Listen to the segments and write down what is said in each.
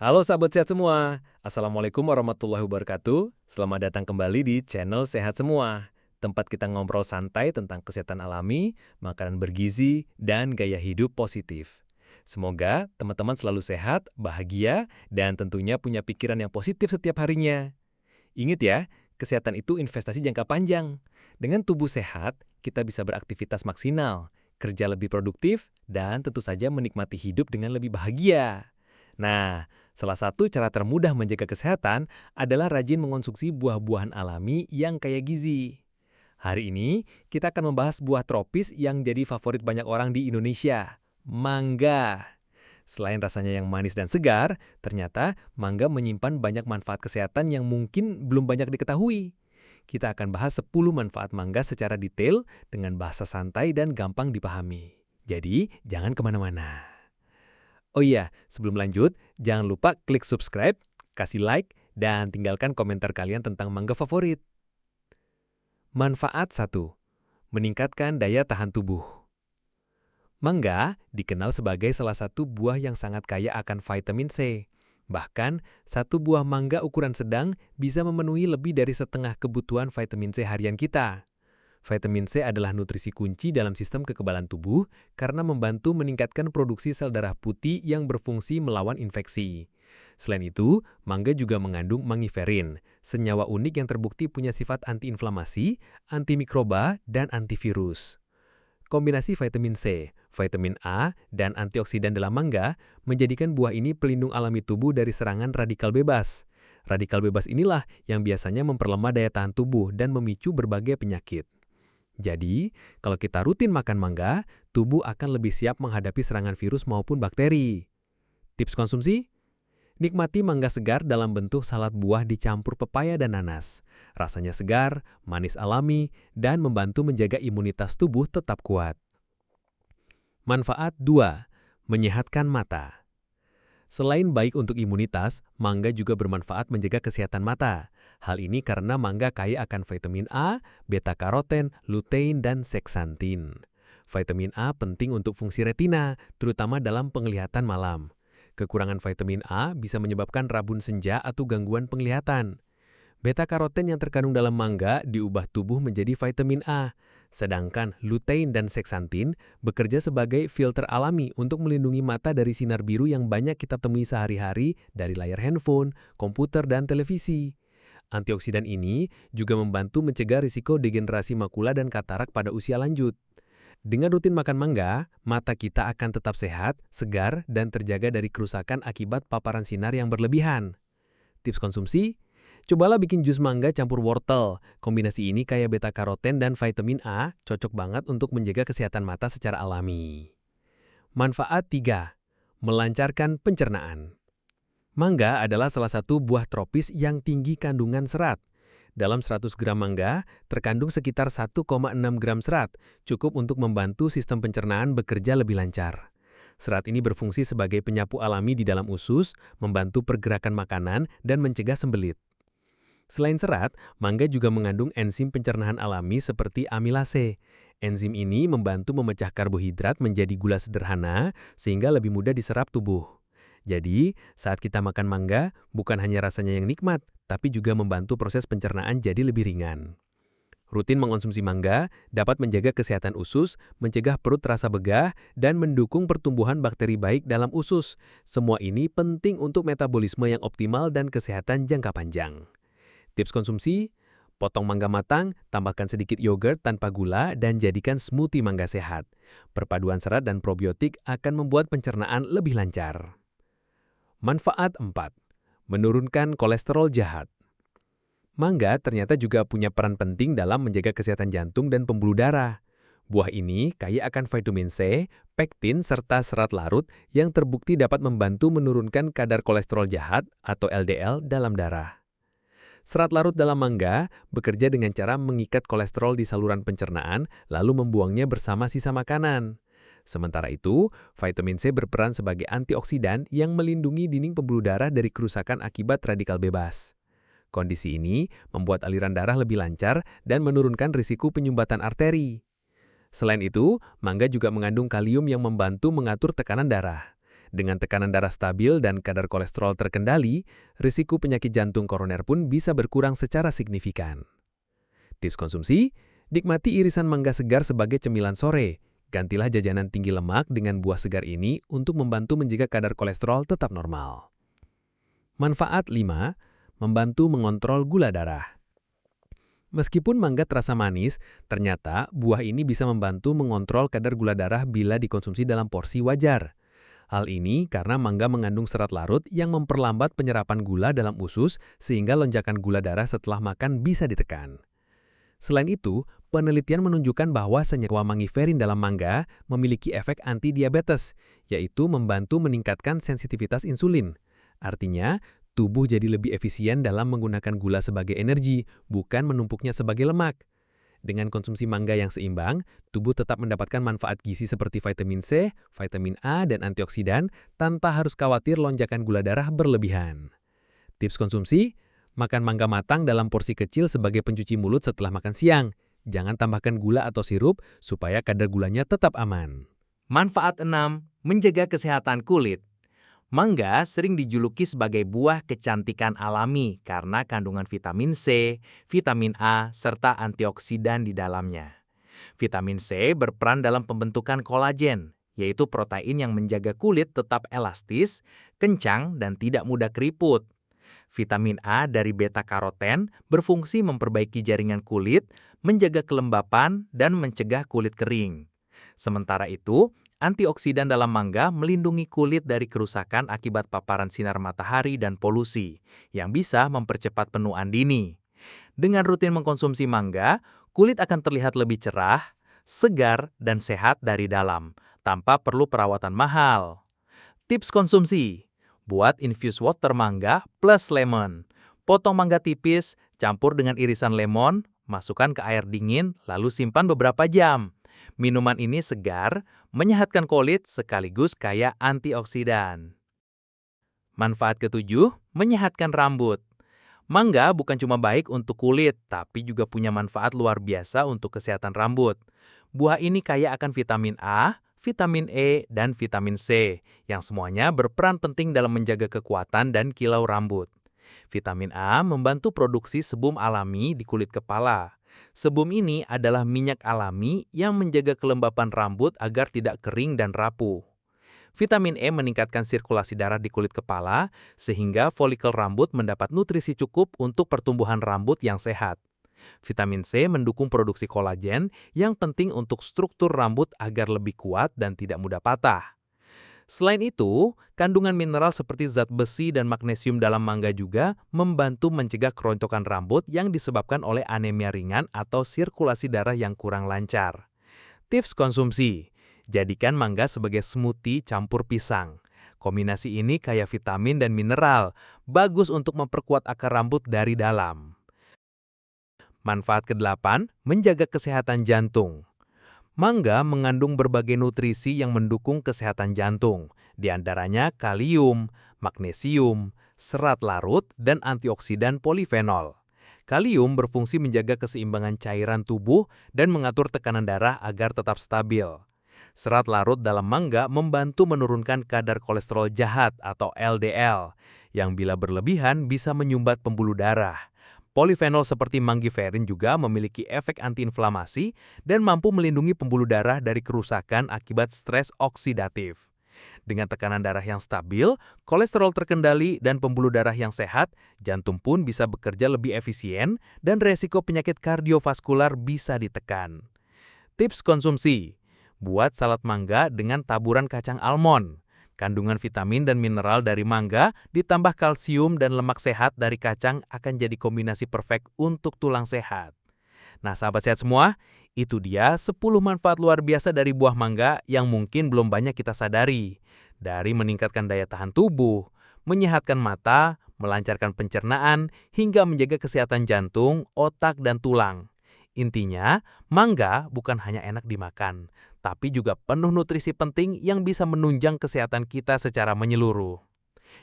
Halo sahabat sehat semua, Assalamualaikum warahmatullahi wabarakatuh. Selamat datang kembali di channel Sehat Semua, tempat kita ngobrol santai tentang kesehatan alami, makanan bergizi, dan gaya hidup positif. Semoga teman-teman selalu sehat, bahagia, dan tentunya punya pikiran yang positif setiap harinya. Ingat ya, kesehatan itu investasi jangka panjang. Dengan tubuh sehat, kita bisa beraktivitas maksimal, kerja lebih produktif, dan tentu saja menikmati hidup dengan lebih bahagia. Nah, salah satu cara termudah menjaga kesehatan adalah rajin mengonsumsi buah-buahan alami yang kaya gizi. Hari ini, kita akan membahas buah tropis yang jadi favorit banyak orang di Indonesia, mangga. Selain rasanya yang manis dan segar, ternyata mangga menyimpan banyak manfaat kesehatan yang mungkin belum banyak diketahui. Kita akan bahas 10 manfaat mangga secara detail dengan bahasa santai dan gampang dipahami. Jadi, jangan kemana-mana. Oh iya, sebelum lanjut, jangan lupa klik subscribe, kasih like, dan tinggalkan komentar kalian tentang mangga favorit. Manfaat 1. Meningkatkan daya tahan tubuh. Mangga dikenal sebagai salah satu buah yang sangat kaya akan vitamin C. Bahkan, satu buah mangga ukuran sedang bisa memenuhi lebih dari setengah kebutuhan vitamin C harian kita. Vitamin C adalah nutrisi kunci dalam sistem kekebalan tubuh karena membantu meningkatkan produksi sel darah putih yang berfungsi melawan infeksi. Selain itu, mangga juga mengandung mangiferin, senyawa unik yang terbukti punya sifat antiinflamasi, antimikroba, dan antivirus. Kombinasi vitamin C, vitamin A, dan antioksidan dalam mangga menjadikan buah ini pelindung alami tubuh dari serangan radikal bebas. Radikal bebas inilah yang biasanya memperlemah daya tahan tubuh dan memicu berbagai penyakit. Jadi, kalau kita rutin makan mangga, tubuh akan lebih siap menghadapi serangan virus maupun bakteri. Tips konsumsi? Nikmati mangga segar dalam bentuk salad buah dicampur pepaya dan nanas. Rasanya segar, manis alami, dan membantu menjaga imunitas tubuh tetap kuat. Manfaat 2. Menyehatkan mata. Selain baik untuk imunitas, mangga juga bermanfaat menjaga kesehatan mata. Hal ini karena mangga kaya akan vitamin A, beta-karoten, lutein, dan seksantin. Vitamin A penting untuk fungsi retina, terutama dalam penglihatan malam. Kekurangan vitamin A bisa menyebabkan rabun senja atau gangguan penglihatan. Beta-karoten yang terkandung dalam mangga diubah tubuh menjadi vitamin A, sedangkan lutein dan seksantin bekerja sebagai filter alami untuk melindungi mata dari sinar biru yang banyak kita temui sehari-hari dari layar handphone, komputer, dan televisi. Antioksidan ini juga membantu mencegah risiko degenerasi makula dan katarak pada usia lanjut. Dengan rutin makan mangga, mata kita akan tetap sehat, segar, dan terjaga dari kerusakan akibat paparan sinar yang berlebihan. Tips konsumsi? Cobalah bikin jus mangga campur wortel. Kombinasi ini kaya beta-karoten dan vitamin A, cocok banget untuk menjaga kesehatan mata secara alami. Manfaat 3. Melancarkan pencernaan. Mangga adalah salah satu buah tropis yang tinggi kandungan serat. Dalam 100 gram mangga, terkandung sekitar 1,6 gram serat, cukup untuk membantu sistem pencernaan bekerja lebih lancar. Serat ini berfungsi sebagai penyapu alami di dalam usus, membantu pergerakan makanan, dan mencegah sembelit. Selain serat, mangga juga mengandung enzim pencernaan alami seperti amilase. Enzim ini membantu memecah karbohidrat menjadi gula sederhana sehingga lebih mudah diserap tubuh. Jadi, saat kita makan mangga, bukan hanya rasanya yang nikmat, tapi juga membantu proses pencernaan jadi lebih ringan. Rutin mengonsumsi mangga dapat menjaga kesehatan usus, mencegah perut terasa begah, dan mendukung pertumbuhan bakteri baik dalam usus. Semua ini penting untuk metabolisme yang optimal dan kesehatan jangka panjang. Tips konsumsi, potong mangga matang, tambahkan sedikit yogurt tanpa gula, dan jadikan smoothie mangga sehat. Perpaduan serat dan probiotik akan membuat pencernaan lebih lancar. Manfaat 4. Menurunkan kolesterol jahat. Mangga ternyata juga punya peran penting dalam menjaga kesehatan jantung dan pembuluh darah. Buah ini kaya akan vitamin C, pektin, serta serat larut yang terbukti dapat membantu menurunkan kadar kolesterol jahat atau LDL dalam darah. Serat larut dalam mangga bekerja dengan cara mengikat kolesterol di saluran pencernaan lalu membuangnya bersama sisa makanan. Sementara itu, vitamin C berperan sebagai antioksidan yang melindungi dinding pembuluh darah dari kerusakan akibat radikal bebas. Kondisi ini membuat aliran darah lebih lancar dan menurunkan risiko penyumbatan arteri. Selain itu, mangga juga mengandung kalium yang membantu mengatur tekanan darah. Dengan tekanan darah stabil dan kadar kolesterol terkendali, risiko penyakit jantung koroner pun bisa berkurang secara signifikan. Tips konsumsi, nikmati irisan mangga segar sebagai cemilan sore. Gantilah jajanan tinggi lemak dengan buah segar ini untuk membantu menjaga kadar kolesterol tetap normal. Manfaat 5, membantu mengontrol gula darah. Meskipun mangga terasa manis, ternyata buah ini bisa membantu mengontrol kadar gula darah bila dikonsumsi dalam porsi wajar. Hal ini karena mangga mengandung serat larut yang memperlambat penyerapan gula dalam usus sehingga lonjakan gula darah setelah makan bisa ditekan. Selain itu, penelitian menunjukkan bahwa senyawa mangiferin dalam mangga memiliki efek anti-diabetes, yaitu membantu meningkatkan sensitivitas insulin. Artinya, tubuh jadi lebih efisien dalam menggunakan gula sebagai energi, bukan menumpuknya sebagai lemak. Dengan konsumsi mangga yang seimbang, tubuh tetap mendapatkan manfaat gizi seperti vitamin C, vitamin A, dan antioksidan tanpa harus khawatir lonjakan gula darah berlebihan. Tips konsumsi, makan mangga matang dalam porsi kecil sebagai pencuci mulut setelah makan siang. Jangan tambahkan gula atau sirup supaya kadar gulanya tetap aman. Manfaat 6, menjaga kesehatan kulit. Mangga sering dijuluki sebagai buah kecantikan alami karena kandungan vitamin C, vitamin A, serta antioksidan di dalamnya. Vitamin C berperan dalam pembentukan kolagen, yaitu protein yang menjaga kulit tetap elastis, kencang, dan tidak mudah keriput. Vitamin A dari beta-karoten berfungsi memperbaiki jaringan kulit, menjaga kelembapan, dan mencegah kulit kering. Sementara itu, antioksidan dalam mangga melindungi kulit dari kerusakan akibat paparan sinar matahari dan polusi, yang bisa mempercepat penuaan dini. Dengan rutin mengkonsumsi mangga, kulit akan terlihat lebih cerah, segar, dan sehat dari dalam, tanpa perlu perawatan mahal. Tips konsumsi: buat infused water mangga plus lemon. Potong mangga tipis, campur dengan irisan lemon, masukkan ke air dingin, lalu simpan beberapa jam. Minuman ini segar, menyehatkan kulit sekaligus kaya antioksidan. Manfaat ketujuh, menyehatkan rambut. Mangga bukan cuma baik untuk kulit, tapi juga punya manfaat luar biasa untuk kesehatan rambut. Buah ini kaya akan vitamin A, vitamin E, dan vitamin C, yang semuanya berperan penting dalam menjaga kekuatan dan kilau rambut. Vitamin A membantu produksi sebum alami di kulit kepala. Sebum ini adalah minyak alami yang menjaga kelembapan rambut agar tidak kering dan rapuh. Vitamin E meningkatkan sirkulasi darah di kulit kepala, sehingga folikel rambut mendapat nutrisi cukup untuk pertumbuhan rambut yang sehat. Vitamin C mendukung produksi kolagen yang penting untuk struktur rambut agar lebih kuat dan tidak mudah patah. Selain itu, kandungan mineral seperti zat besi dan magnesium dalam mangga juga membantu mencegah kerontokan rambut yang disebabkan oleh anemia ringan atau sirkulasi darah yang kurang lancar. Tips konsumsi: jadikan mangga sebagai smoothie campur pisang. Kombinasi ini kaya vitamin dan mineral, bagus untuk memperkuat akar rambut dari dalam. Manfaat ke-8, menjaga kesehatan jantung. Mangga mengandung berbagai nutrisi yang mendukung kesehatan jantung, di antaranya kalium, magnesium, serat larut, dan antioksidan polifenol. Kalium berfungsi menjaga keseimbangan cairan tubuh dan mengatur tekanan darah agar tetap stabil. Serat larut dalam mangga membantu menurunkan kadar kolesterol jahat atau LDL, yang bila berlebihan bisa menyumbat pembuluh darah. Polifenol seperti mangiferin juga memiliki efek antiinflamasi dan mampu melindungi pembuluh darah dari kerusakan akibat stres oksidatif. Dengan tekanan darah yang stabil, kolesterol terkendali, dan pembuluh darah yang sehat, jantung pun bisa bekerja lebih efisien dan resiko penyakit kardiovaskular bisa ditekan. Tips konsumsi: buat salad mangga dengan taburan kacang almond. Kandungan vitamin dan mineral dari mangga ditambah kalsium dan lemak sehat dari kacang akan jadi kombinasi perfect untuk tulang sehat. Nah, sahabat sehat semua, itu dia 10 manfaat luar biasa dari buah mangga yang mungkin belum banyak kita sadari. Dari meningkatkan daya tahan tubuh, menyehatkan mata, melancarkan pencernaan, hingga menjaga kesehatan jantung, otak, dan tulang. Intinya, mangga bukan hanya enak dimakan, tapi juga penuh nutrisi penting yang bisa menunjang kesehatan kita secara menyeluruh.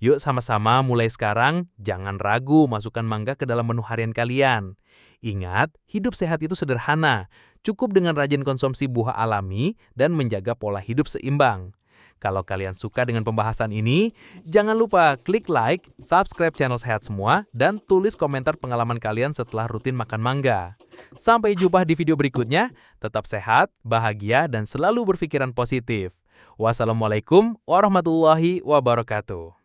Yuk sama-sama mulai sekarang, jangan ragu masukkan mangga ke dalam menu harian kalian. Ingat, hidup sehat itu sederhana, cukup dengan rajin konsumsi buah alami dan menjaga pola hidup seimbang. Kalau kalian suka dengan pembahasan ini, jangan lupa klik like, subscribe channel Sehat Semua, dan tulis komentar pengalaman kalian setelah rutin makan mangga. Sampai jumpa di video berikutnya, tetap sehat, bahagia, dan selalu berpikiran positif. Wassalamualaikum warahmatullahi wabarakatuh.